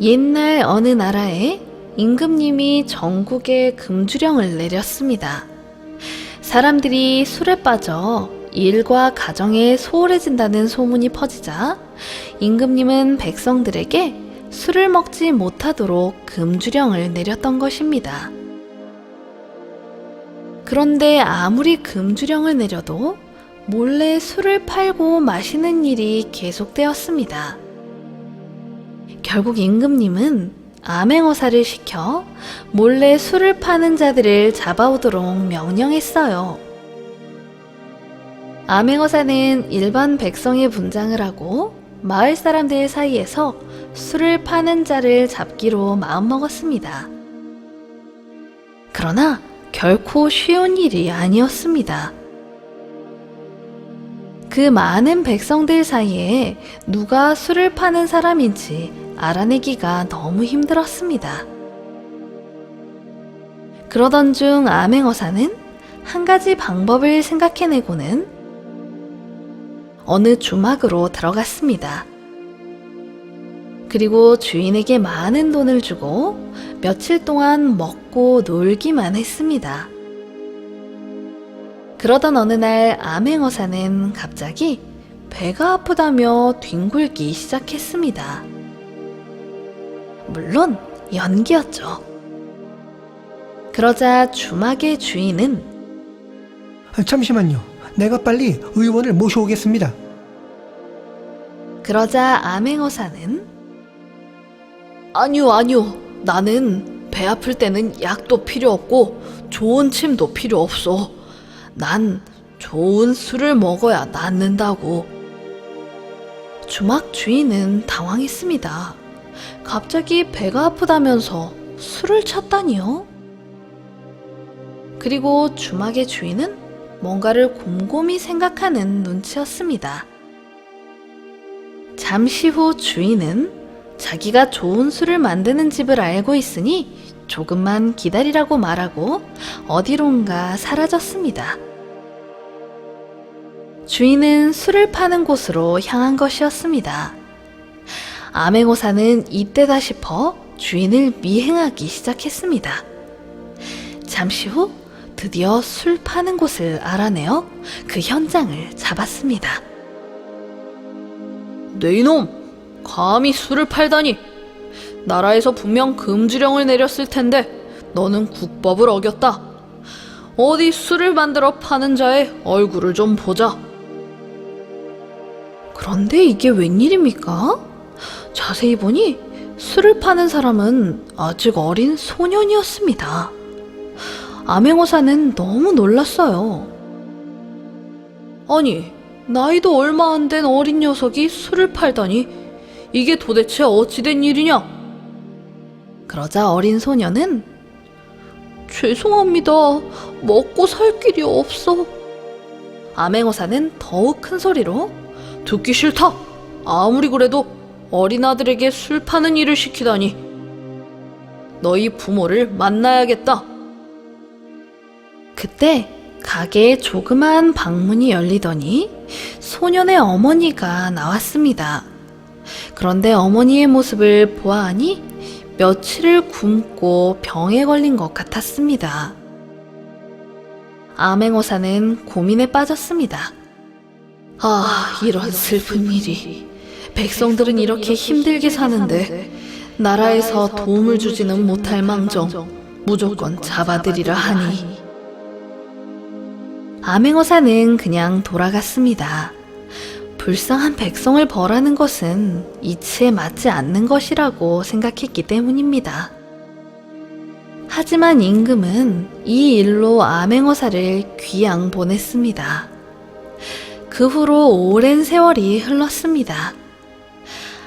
옛날 어느 나라에 임금님이 전국에 금주령을 내렸습니다. 사람들이 술에 빠져 일과 가정에 소홀해진다는 소문이 퍼지자 임금님은 백성들에게 술을 먹지 못하도록 금주령을 내렸던 것입니다. 그런데 아무리 금주령을 내려도 몰래 술을 팔고 마시는 일이 계속되었습니다. 결국 임금님은 암행어사를 시켜 몰래 술을 파는 자들을 잡아오도록 명령했어요. 암행어사는 일반 백성의 분장을 하고 마을 사람들 사이에서 술을 파는 자를 잡기로 마음먹었습니다. 그러나 결코 쉬운 일이 아니었습니다. 그 많은 백성들 사이에 누가 술을 파는 사람인지 알아내기가 너무 힘들었습니다. 그러던 중 암행어사는 한 가지 방법을 생각해내고는 어느 주막으로 들어갔습니다. 그리고 주인에게 많은 돈을 주고 며칠 동안 먹고 놀기만 했습니다. 그러던 어느 날 암행어사는 갑자기 배가 아프다며 뒹굴기 시작했습니다. 물론 연기였죠. 그러자 주막의 주인은 잠시만요. 내가 빨리 의원을 모셔오겠습니다. 그러자 암행어사는 아니요. 나는 배 아플 때는 약도 필요 없고 좋은 침도 필요 없어. 난 좋은 술을 먹어야 낫는다고. 주막 주인은 당황했습니다. 갑자기 배가 아프다면서 술을 찾다니요? 그리고 주막의 주인은 뭔가를 곰곰이 생각하는 눈치였습니다. 잠시 후 주인은 자기가 좋은 술을 만드는 집을 알고 있으니 조금만 기다리라고 말하고 어디론가 사라졌습니다. 주인은 술을 파는 곳으로 향한 것이었습니다. 암행어사는 이때다 싶어 주인을 미행하기 시작했습니다. 잠시 후 드디어 술 파는 곳을 알아내어 그 현장을 잡았습니다. 네 이놈! 감히 술을 팔다니! 나라에서 분명 금주령을 내렸을 텐데 너는 국법을 어겼다. 어디 술을 만들어 파는 자의 얼굴을 좀 보자. 그런데 이게 웬일입니까? 자세히 보니 술을 파는 사람은 아직 어린 소년이었습니다. 암행어사는 너무 놀랐어요. 아니, 나이도 얼마 안 된 어린 녀석이 술을 팔다니 이게 도대체 어찌된 일이냐? 그러자 어린 소년은 죄송합니다. 먹고 살 길이 없어. 암행어사는 더욱 큰 소리로 듣기 싫다. 아무리 그래도 어린아들에게 술 파는 일을 시키다니. 너희 부모를 만나야겠다. 그때 가게에 조그마한 방문이 열리더니 소년의 어머니가 나왔습니다. 그런데 어머니의 모습을 보아하니 며칠을 굶고 병에 걸린 것 같았습니다. 암행어사는 고민에 빠졌습니다. 이런 슬픈 일이. 백성들은 이렇게 힘들게 사는데 나라에서 도움을 주지는 못할 망정 무조건 잡아들이라 하니. 암행어사는 그냥 돌아갔습니다. 불쌍한 백성을 벌하는 것은 이치에 맞지 않는 것이라고 생각했기 때문입니다. 하지만 임금은 이 일로 암행어사를 귀양 보냈습니다. 그 후로 오랜 세월이 흘렀습니다.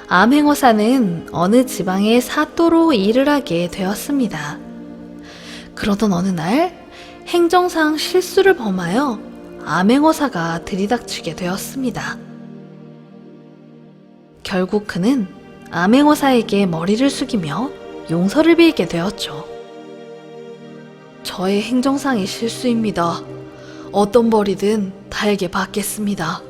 암행어사는 어느 지방의 사또로 일을 하게 되었습니다. 그러던 어느 날 행정상 실수를 범하여 암행어사가 들이닥치게 되었습니다. 결국 그는 암행어사에게 머리를 숙이며 용서를 빌게 되었죠. 저의 행정상의 실수입니다. 어떤 벌이든 달게 받겠습니다.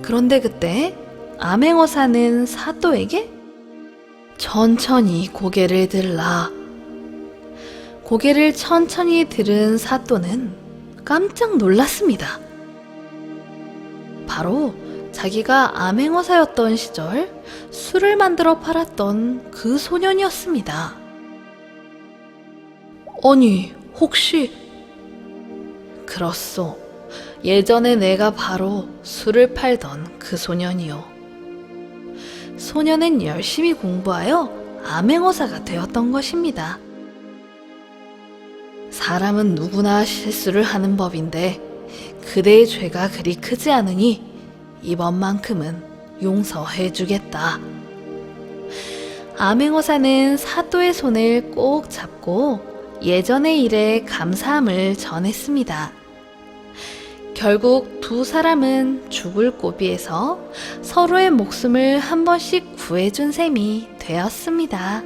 그런데 그때 암행어사는 사또에게 천천히 고개를 들라. 고개를 천천히 들은 사또는 깜짝 놀랐습니다. 바로 자기가 암행어사였던 시절 술을 만들어 팔았던 그 소년이었습니다. 아니, 혹시... 그렇소. 예전에 내가 바로 술을 팔던 그 소년이요. 소년은 열심히 공부하여 암행어사가 되었던 것입니다. 사람은 누구나 실수를 하는 법인데 그대의 죄가 그리 크지 않으니 이번만큼은 용서해주겠다. 암행어사는 사또의 손을 꼭 잡고 예전의 일에 감사함을 전했습니다. 결국 두 사람은 죽을 고비에서 서로의 목숨을 한 번씩 구해준 셈이 되었습니다.